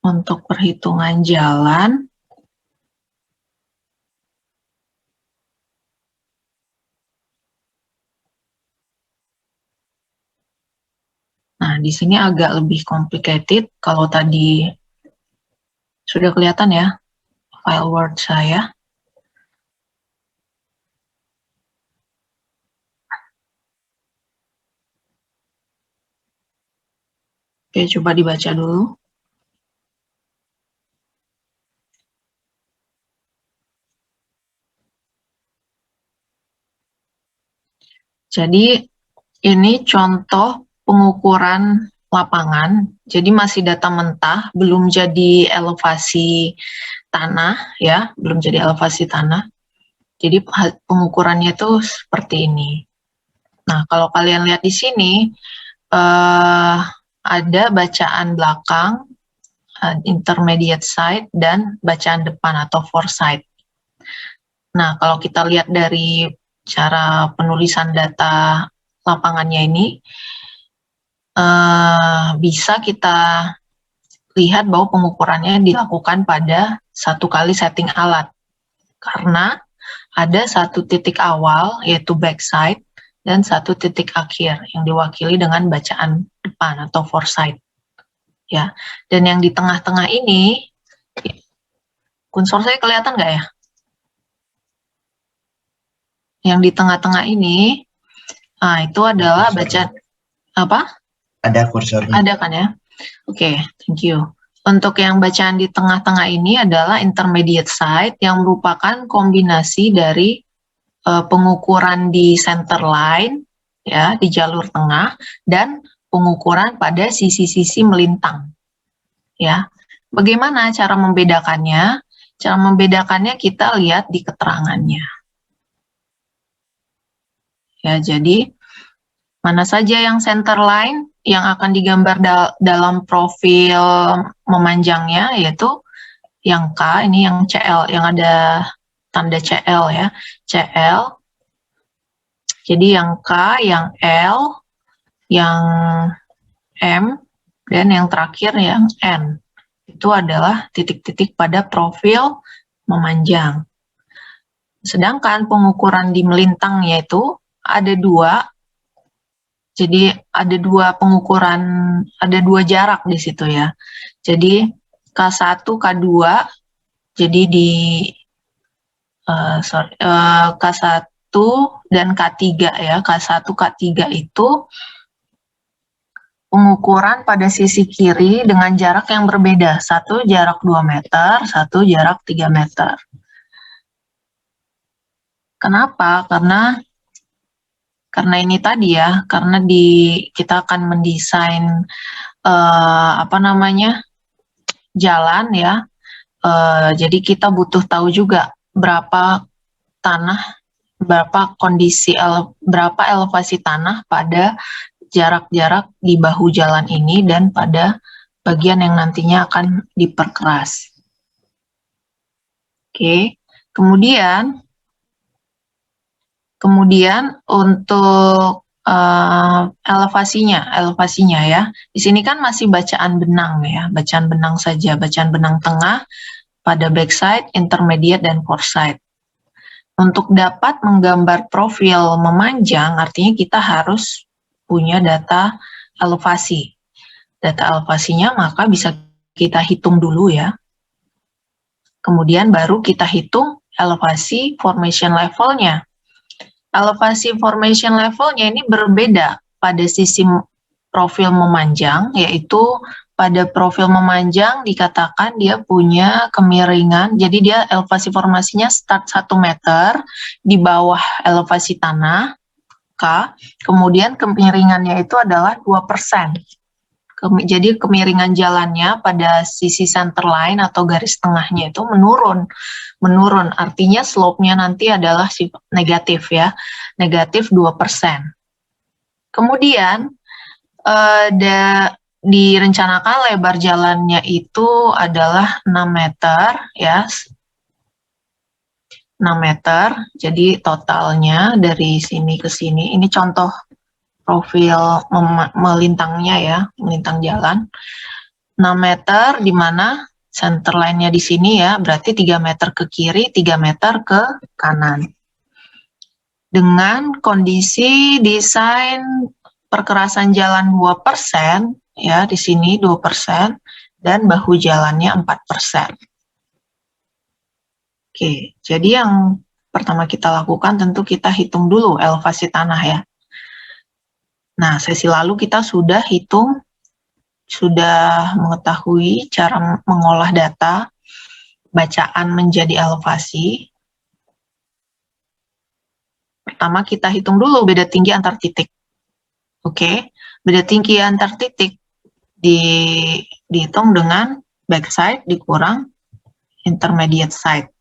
Untuk perhitungan jalan, nah di sini agak lebih complicated. Kalau tadi sudah kelihatan ya file Word saya. Oke, coba dibaca dulu. Jadi ini contoh pengukuran lapangan. Jadi masih data mentah, belum jadi elevasi tanah ya, belum jadi elevasi tanah. Jadi pengukurannya itu seperti ini. Nah, kalau kalian lihat di sini ada bacaan belakang, intermediate side, dan bacaan depan atau foresight. Nah, kalau kita lihat dari cara penulisan data lapangannya ini, bisa kita lihat bahwa pengukurannya dilakukan pada satu kali setting alat. Karena ada satu titik awal, yaitu backside, dan satu titik akhir yang diwakili dengan bacaan depan atau foresight. Ya, dan yang di tengah-tengah ini, kursor saya kelihatan nggak ya? Yang di tengah-tengah ini, nah itu adalah bacaan apa? Ada kursornya. Ada kan ya? Oke, thank you. Untuk yang bacaan di tengah-tengah ini adalah intermediate side yang merupakan kombinasi dari pengukuran di center line ya di jalur tengah dan pengukuran pada sisi-sisi melintang. Ya. Bagaimana cara membedakannya? Cara membedakannya kita lihat di keterangannya. Ya, jadi mana saja yang center line yang akan digambar dalam profil memanjangnya, yaitu yang K, ini yang CL, yang ada tanda CL ya, CL. Jadi yang K, yang L, yang M, dan yang terakhir yang N. Itu adalah titik-titik pada profil memanjang. Sedangkan pengukuran di melintang yaitu ada dua. Jadi ada dua pengukuran, ada dua jarak di situ ya. Jadi K1, K2, jadi di K1 dan K3 ya. K1, K3 itu pengukuran pada sisi kiri dengan jarak yang berbeda. Satu jarak 2 meter, satu jarak 3 meter. Kenapa? Karena ini tadi ya, karena kita akan mendesain jalan ya. Jadi kita butuh tahu juga berapa berapa elevasi tanah pada jarak-jarak di bahu jalan ini dan pada bagian yang nantinya akan diperkeras. Oke, kemudian untuk elevasinya ya. Di sini kan masih bacaan benang ya, bacaan benang saja, bacaan benang tengah pada backside, intermediate, dan foresight. Untuk dapat menggambar profil memanjang, artinya kita harus punya data elevasi. Data elevasinya maka bisa kita hitung dulu ya. Kemudian baru kita hitung elevasi formation levelnya. Elevasi formation levelnya ini berbeda pada sisi profil memanjang, yaitu pada profil memanjang dikatakan dia punya kemiringan, jadi dia elevasi formasinya start 1 meter di bawah elevasi tanah, K, kemudian kemiringannya itu adalah 2%. Jadi kemiringan jalannya pada sisi center line atau garis tengahnya itu menurun. Artinya slope-nya nanti adalah negatif ya, negatif 2%. Kemudian direncanakan lebar jalannya itu adalah 6 meter ya, 6 meter, jadi totalnya dari sini ke sini, ini contoh profil melintangnya ya, melintang jalan. 6 meter, di mana center line-nya di sini ya, berarti 3 meter ke kiri, 3 meter ke kanan. Dengan kondisi desain perkerasan jalan 2%, ya di sini 2%, dan bahu jalannya 4%. Oke, jadi yang pertama kita lakukan tentu kita hitung dulu elevasi tanah ya. Nah, sesi lalu kita sudah mengetahui cara mengolah data, bacaan menjadi elevasi. Pertama kita hitung dulu beda tinggi antar titik. Oke, beda tinggi antar titik dihitung dengan backside dikurang intermediate side.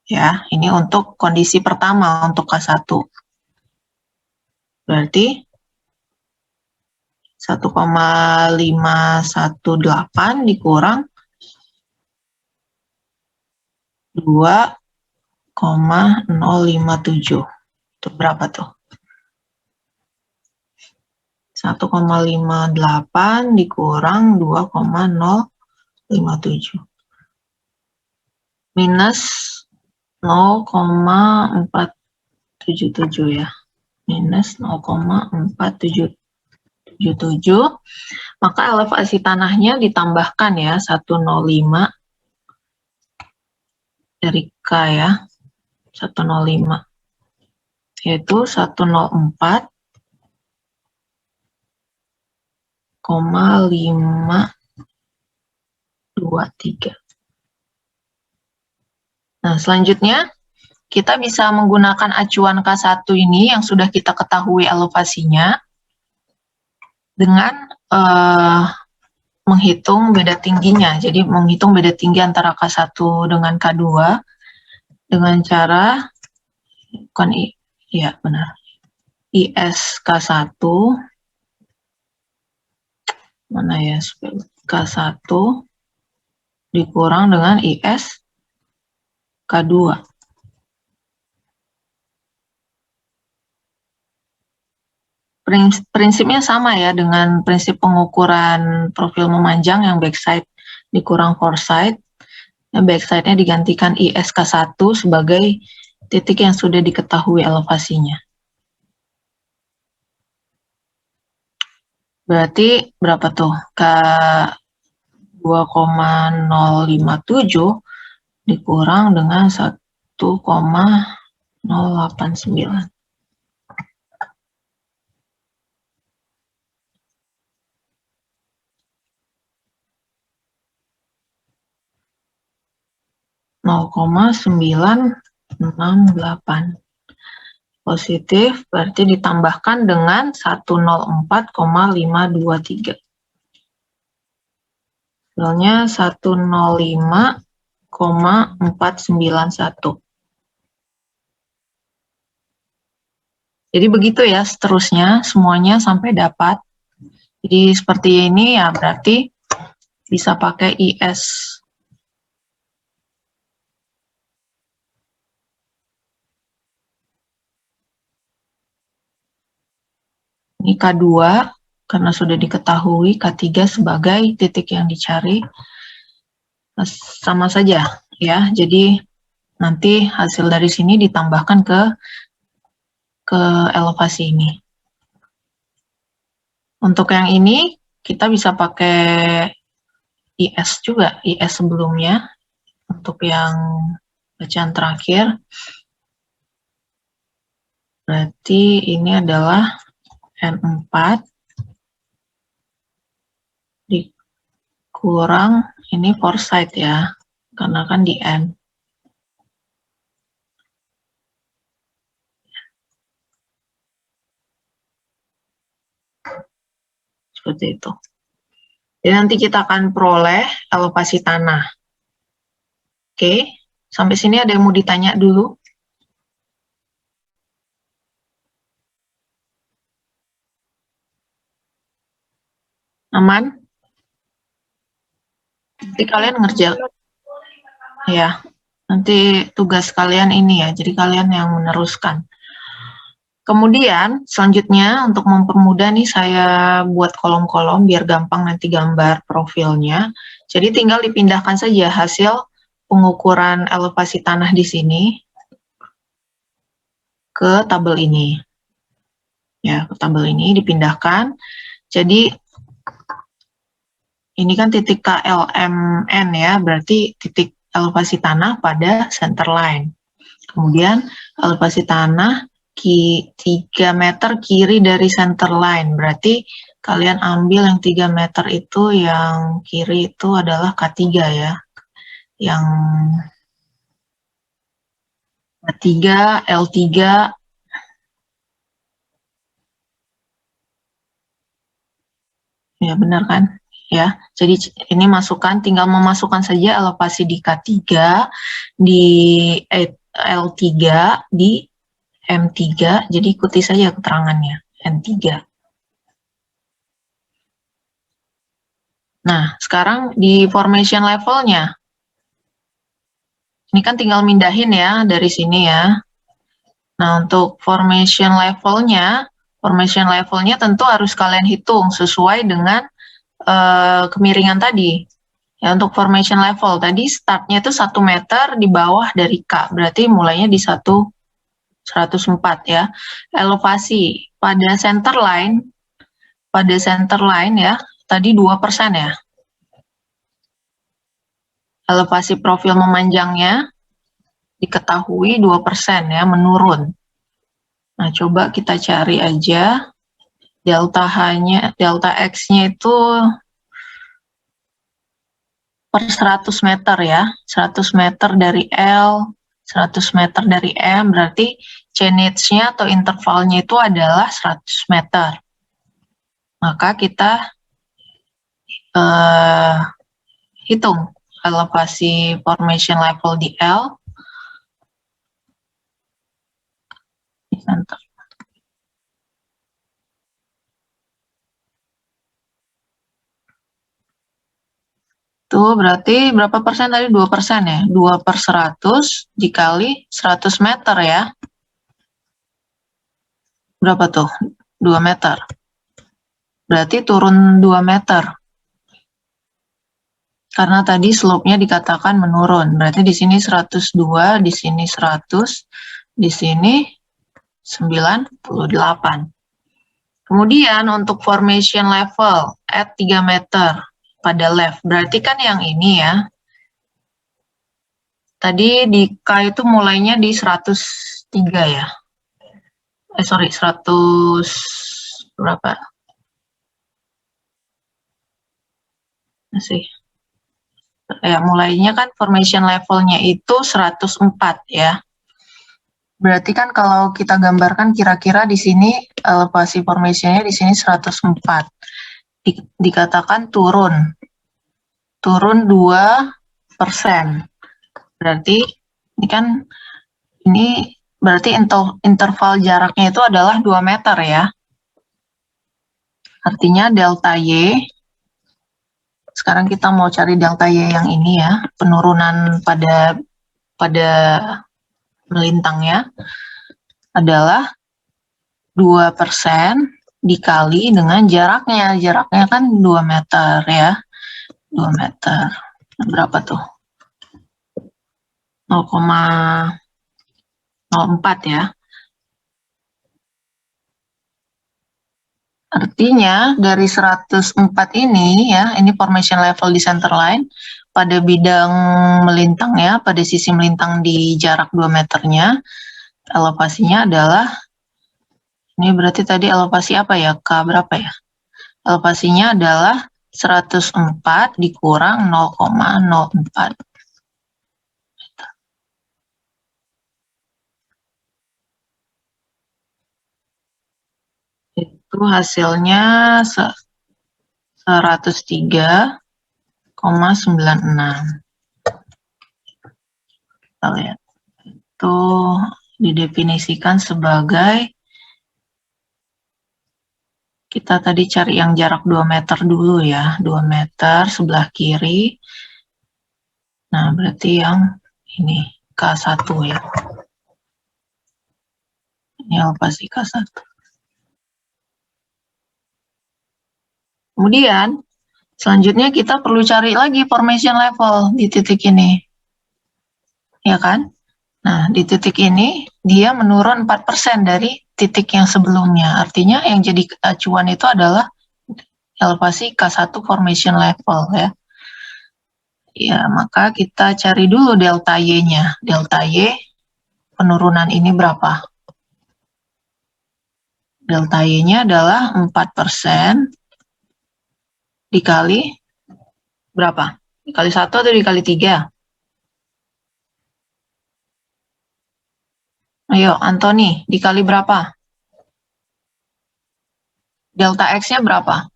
Ya, ini untuk kondisi pertama untuk K1. Berarti 1,518 dikurang 2,057. Itu berapa tuh? 1,58 dikurang 2,057. Minus 0,477 ya. Minus 0,477. Maka elevasi tanahnya ditambahkan ya 105 dari K ya, 105, yaitu 104,523. Nah, selanjutnya kita bisa menggunakan acuan K1 ini yang sudah kita ketahui elevasinya dengan menghitung beda tingginya. Jadi menghitung beda tinggi antara K1 dengan K2 dengan cara IS K1 mana ya, K1 dikurang dengan IS K2. Prinsipnya sama ya dengan prinsip pengukuran profil memanjang yang backside dikurang foreside. Backside-nya digantikan IS K1 sebagai titik yang sudah diketahui elevasinya. Berarti berapa tuh? K 2,057 dikurang dengan 1,089. Positif berarti ditambahkan dengan 104,523. Hasilnya 105,491. Jadi begitu ya seterusnya semuanya sampai dapat. Jadi seperti ini ya berarti bisa pakai IS. Ini K2 karena sudah diketahui, K3 sebagai titik yang dicari. Sama saja ya. Jadi nanti hasil dari sini ditambahkan ke elevasi ini. Untuk yang ini kita bisa pakai IS juga, IS sebelumnya. Untuk yang bacaan terakhir berarti ini adalah N4 dikurang ini foreside ya, karena kan di N. Seperti itu. Jadi nanti kita akan peroleh elevasi tanah. Oke, sampai sini ada yang mau ditanya dulu? Aman? Nanti kalian ngerjain. Ya, nanti tugas kalian ini ya, jadi kalian yang meneruskan. Kemudian selanjutnya untuk mempermudah nih saya buat kolom-kolom biar gampang nanti gambar profilnya. Jadi tinggal dipindahkan saja hasil pengukuran elevasi tanah di sini ke tabel ini. Ya, ke tabel ini dipindahkan. Jadi ini kan titik KLMN ya, berarti titik elevasi tanah pada center line. Kemudian elevasi tanah 3 meter kiri dari center line, berarti kalian ambil yang 3 meter itu, yang kiri itu adalah K3 ya, yang K3, L3, ya benar kan? Ya, jadi ini tinggal memasukkan saja elevasi di K3, di L3, di M3, jadi ikuti saja keterangannya, N3. Nah, sekarang di formation levelnya, ini kan tinggal mindahin ya dari sini ya. Nah, untuk formation levelnya tentu harus kalian hitung sesuai dengan kemiringan tadi. Ya, untuk formation level, tadi startnya itu 1 meter di bawah dari K, berarti mulainya di 104 ya. Elevasi pada center line ya, tadi 2% ya. Elevasi profil memanjangnya diketahui 2% ya, menurun. Nah, coba kita cari aja delta X-nya itu per 100 meter ya, 100 meter dari L, 100 meter dari M, berarti change-nya atau intervalnya itu adalah 100 meter. Maka kita hitung elevasi formation level di L, di center. Itu berarti berapa persen tadi? 2% ya? 2 per 100 dikali 100 meter ya. Berapa tuh? 2 meter. Berarti turun 2 meter. Karena tadi slope-nya dikatakan menurun. Berarti di sini 102, di sini 100, di sini 98. Kemudian untuk formation level at 3 meter pada left, berarti kan yang ini ya. Tadi di K itu mulainya di 103 ya. Sorry, 100 berapa? Masih. Ya, mulainya kan formation levelnya itu 104 ya. Berarti kan kalau kita gambarkan kira-kira di sini elevasi formation-nya di sini 104. Dikatakan turun 2%. Berarti ini berarti interval jaraknya itu adalah 2 meter ya. Artinya delta Y, sekarang kita mau cari delta Y yang ini ya, penurunan pada melintangnya adalah 2% dikali dengan jaraknya. Jaraknya kan 2 meter ya. 2 meter. Berapa tuh? 0,04 ya. Artinya dari 104 ini ya, ini formation level di center line, pada bidang melintang ya, pada sisi melintang di jarak 2 meternya, elevasinya adalah, ini berarti tadi elevasi apa ya, K berapa ya? Elevasinya adalah 104 dikurang 0,04. Itu hasilnya 103,96. Kita lihat. Itu didefinisikan sebagai, kita tadi cari yang jarak 2 meter dulu ya, 2 meter sebelah kiri. Nah, berarti yang ini K1 ya. Ini elevasi K1. Kemudian, selanjutnya kita perlu cari lagi formation level di titik ini. Ya kan? Nah, di titik ini, dia menurun 4% dari titik yang sebelumnya. Artinya yang jadi acuan itu adalah elevasi K1 formation level ya. Ya, maka kita cari dulu delta Y-nya. Delta Y penurunan ini berapa? Delta Y-nya adalah 4% dikali berapa? Dikali 1 atau dikali 3? Ayo, Anthony, dikali berapa? Delta X-nya berapa?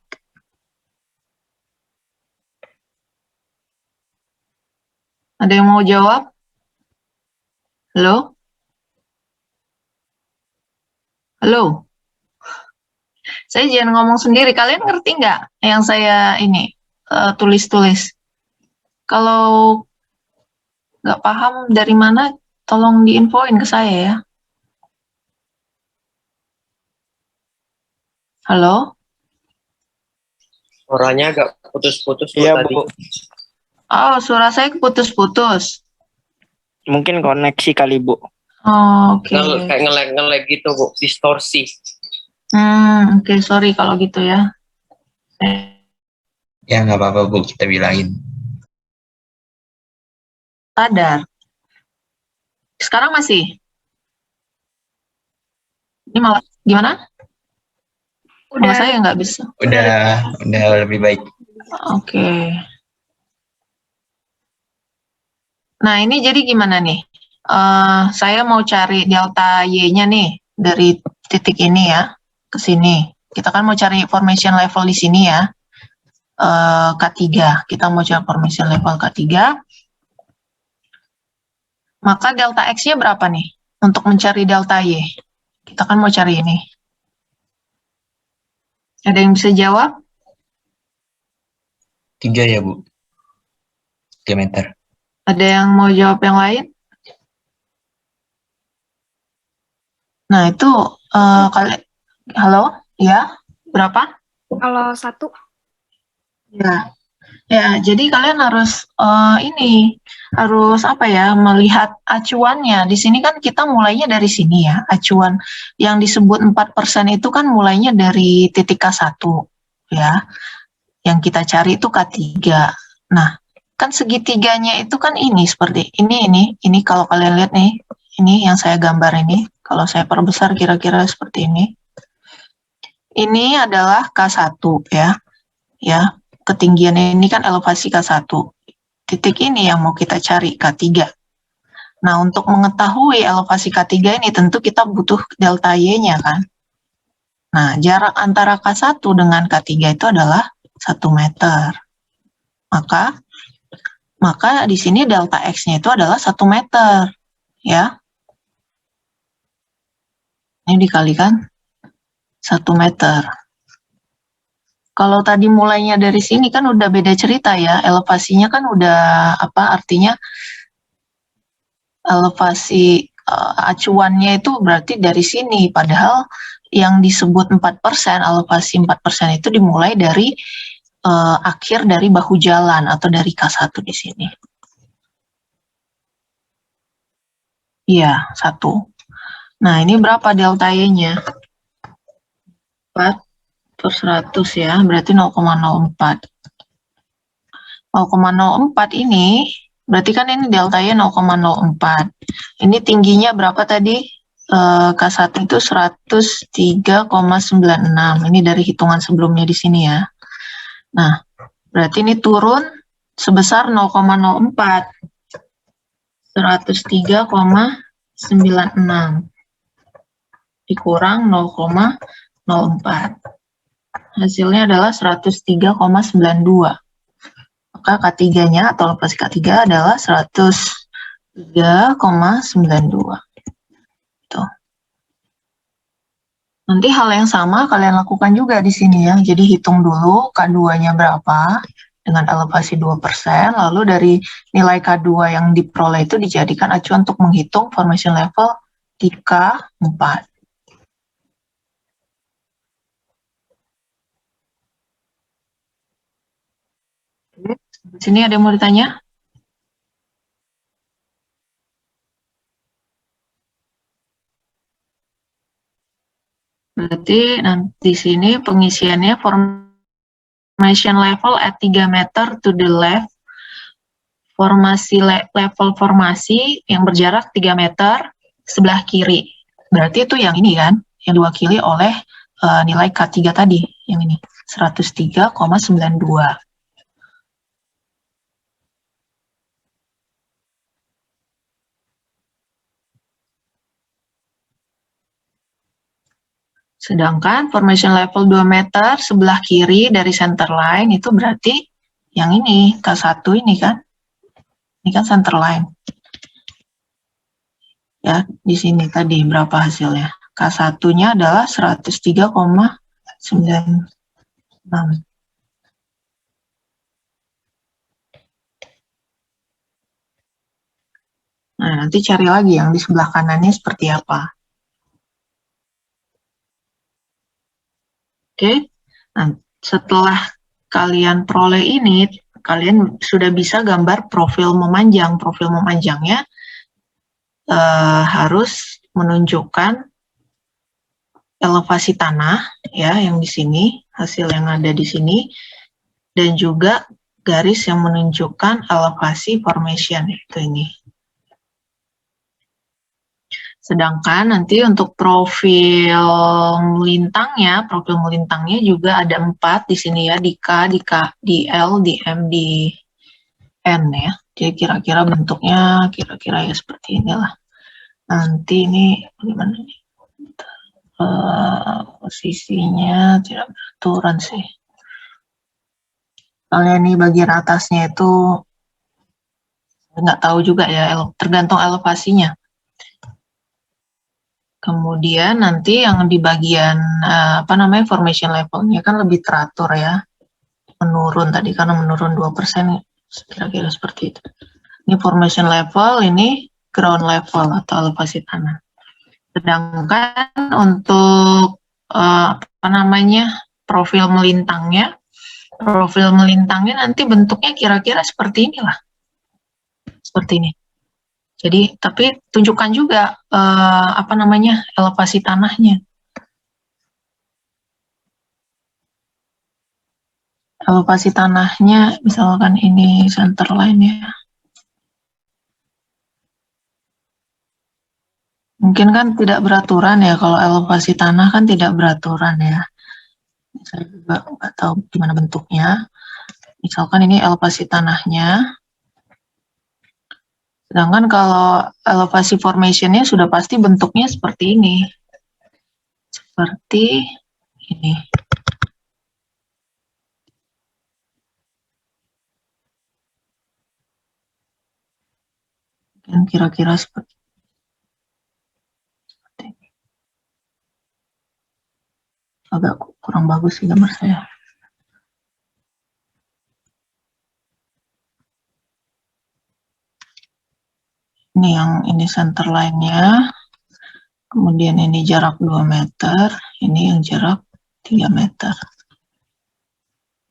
Ada yang mau jawab? Halo? Halo? Saya jangan ngomong sendiri. Kalian ngerti nggak yang saya ini tulis-tulis? Kalau nggak paham dari mana, tolong diinfoin ke saya ya. Halo? Suaranya agak putus-putus Iya, tadi. Bu. Oh, suara saya keputus-putus. Mungkin koneksi kali, Bu. Oh, oke. Kayak nge-lag gitu, Bu. Distorsi. Oke, sorry kalau gitu ya. Ya nggak apa-apa Bu, kita bilangin. Sadar. Sekarang masih? Ini malah gimana? Malah saya nggak bisa. Udah lebih baik. Oke. Nah, ini jadi gimana nih? Saya mau cari delta Y-nya nih dari titik ini ya ke sini. Kita kan mau cari formation level di sini ya. K3. Kita mau cari formation level K3. Maka delta X-nya berapa nih untuk mencari delta Y? Kita kan mau cari ini. Ada yang bisa jawab? 3 ya Bu. 3 meter. Ada yang mau jawab yang lain? Nah, itu halo? Ya, berapa? Kalau 1. Ya, jadi kalian harus harus apa ya, melihat acuannya. Di sini kan kita mulainya dari sini ya, acuan yang disebut 4% itu kan mulainya dari titik K1 ya. Yang kita cari itu K3. Nah, kan segitiganya itu kan ini seperti ini kalau kalian lihat nih, ini yang saya gambar ini, kalau saya perbesar kira-kira seperti ini. Ini adalah K1 ya. Ya. Ketinggian ini kan elevasi K1. Titik ini yang mau kita cari, K3. Nah, untuk mengetahui elevasi K3 ini tentu kita butuh delta Y-nya kan. Nah, jarak antara K1 dengan K3 itu adalah 1 meter. Maka di sini delta X-nya itu adalah 1 meter. Ya. Ini dikalikan 1 meter. Kalau tadi mulainya dari sini kan udah beda cerita ya, elevasinya kan udah artinya elevasi acuannya itu berarti dari sini, padahal yang disebut 4%, elevasi 4% itu dimulai dari akhir dari bahu jalan atau dari K1 di sini. Iya, 1. Nah, ini berapa delta Y-nya? 4 per 100 ya, berarti 0,04. 0,04 ini, berarti kan ini delta Y 0,04. Ini tingginya berapa tadi? K1 itu 103,96. Ini dari hitungan sebelumnya di sini ya. Nah, berarti ini turun sebesar 0,04. 103,96 dikurang 0,04. Hasilnya adalah 103,92. Maka K3-nya atau elevasi K3 adalah 103,92. Tuh. Nanti hal yang sama kalian lakukan juga di sini ya. Jadi hitung dulu K2-nya berapa dengan elevasi 2%, lalu dari nilai K2 yang diperoleh itu dijadikan acuan untuk menghitung formation level di K4. Di sini ada yang mau ditanya? Berarti nanti di sini pengisiannya formation level at 3 meter to the left, level formasi yang berjarak 3 meter sebelah kiri. Berarti itu yang ini kan, yang diwakili oleh nilai K3 tadi, yang ini, 103,92. Sedangkan formation level 2 meter sebelah kiri dari center line itu berarti yang ini, K1 ini kan. Ini kan center line. Ya, di sini tadi berapa hasilnya? K1-nya adalah 103,96. Nah, nanti cari lagi yang di sebelah kanannya seperti apa. Oke, nah, setelah kalian peroleh ini, kalian sudah bisa gambar profil memanjang. Profil memanjangnya harus menunjukkan elevasi tanah, ya, yang di sini, hasil yang ada di sini, dan juga garis yang menunjukkan elevasi formation, itu ini. Sedangkan nanti untuk profil melintangnya juga ada 4 di sini ya, di K, di L, di M, di N ya. Jadi kira-kira bentuknya kira-kira ya seperti inilah. Nanti ini bagaimana nih? Posisinya tidak beraturan sih. Soalnya ini bagian atasnya itu nggak tahu juga ya, tergantung elevasinya. Kemudian nanti yang di bagian formation levelnya kan lebih teratur ya, menurun tadi karena menurun 2%, kira-kira seperti itu. Ini formation level, ini ground level atau elevasi tanah. Sedangkan untuk profil melintangnya nanti bentuknya kira-kira seperti inilah, seperti ini. Jadi, tapi tunjukkan juga elevasi tanahnya. Elevasi tanahnya, misalkan ini center line ya. Mungkin kan tidak beraturan ya, kalau elevasi tanah kan tidak beraturan ya. Saya juga nggak tahu gimana bentuknya. Misalkan ini elevasi tanahnya. Sedangkan kalau elevasi formationnya sudah pasti bentuknya seperti ini. Seperti ini. Dan kira-kira seperti ini. Agak kurang bagus sih gambar saya. Ini yang ini center line-nya. Kemudian ini jarak 2 meter, ini yang jarak 3 meter.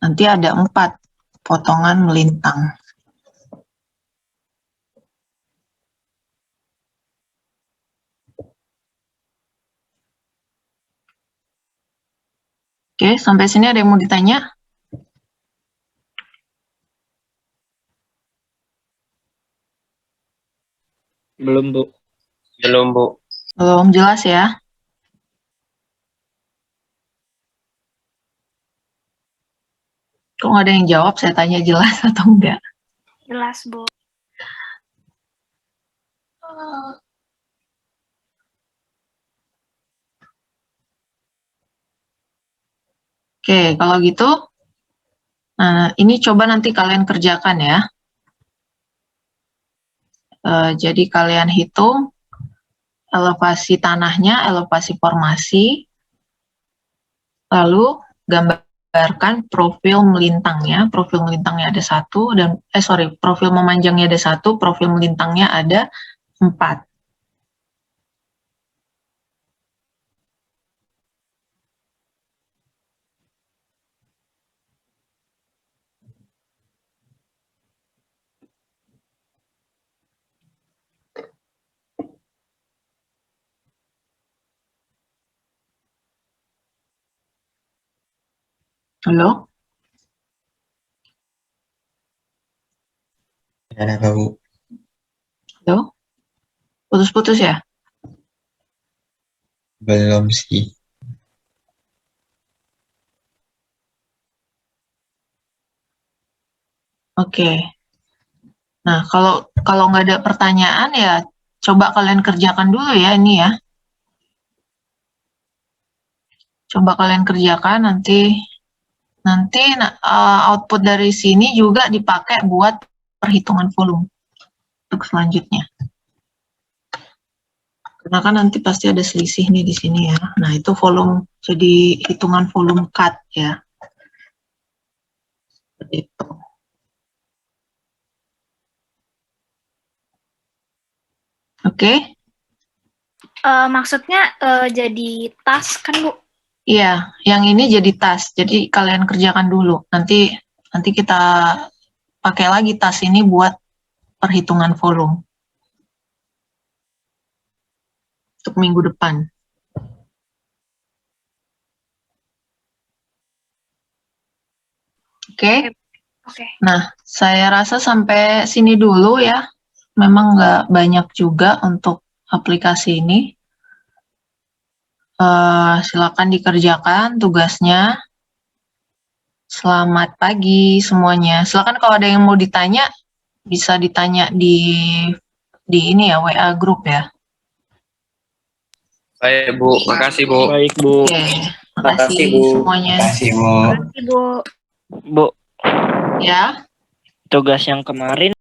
Nanti ada 4 potongan melintang. Oke, sampai sini ada yang mau ditanya? Belum, Bu. Belum, Bu. Belum jelas ya? Kok nggak ada yang jawab? Saya tanya jelas atau enggak? Jelas, Bu. Oke, kalau gitu, nah ini coba nanti kalian kerjakan ya. Jadi kalian hitung elevasi tanahnya, elevasi formasi, lalu gambarkan profil melintangnya. Profil melintangnya ada 1 dan profil memanjangnya ada 1, profil melintangnya ada 4. Halo? Ada apa, Bu? Halo? Putus-putus ya? Belum sih. Oke. Nah, kalau nggak ada pertanyaan ya coba kalian kerjakan dulu ya ini ya. Coba kalian kerjakan nanti output dari sini juga dipakai buat perhitungan volume untuk selanjutnya. Karena kan nanti pasti ada selisih nih di sini ya. Nah, itu volume jadi hitungan volume cut ya. Seperti itu. Oke? Maksudnya jadi tas kan Bu? Iya, yang ini jadi tas. Jadi kalian kerjakan dulu. Nanti kita pakai lagi tas ini buat perhitungan volume untuk minggu depan. Oke? Oke. Nah, saya rasa sampai sini dulu ya. Memang nggak banyak juga untuk aplikasi ini. Silakan dikerjakan tugasnya. Selamat pagi semuanya. Silakan kalau ada yang mau ditanya, bisa ditanya di ini ya, WA grup ya. Baik Bu, makasih Bu. Baik, Bu. Oke, Makasih, makasih Bu. semuanya. Kasih, Bu. Terima kasih Bu. Bu, Ya. tugas yang kemarin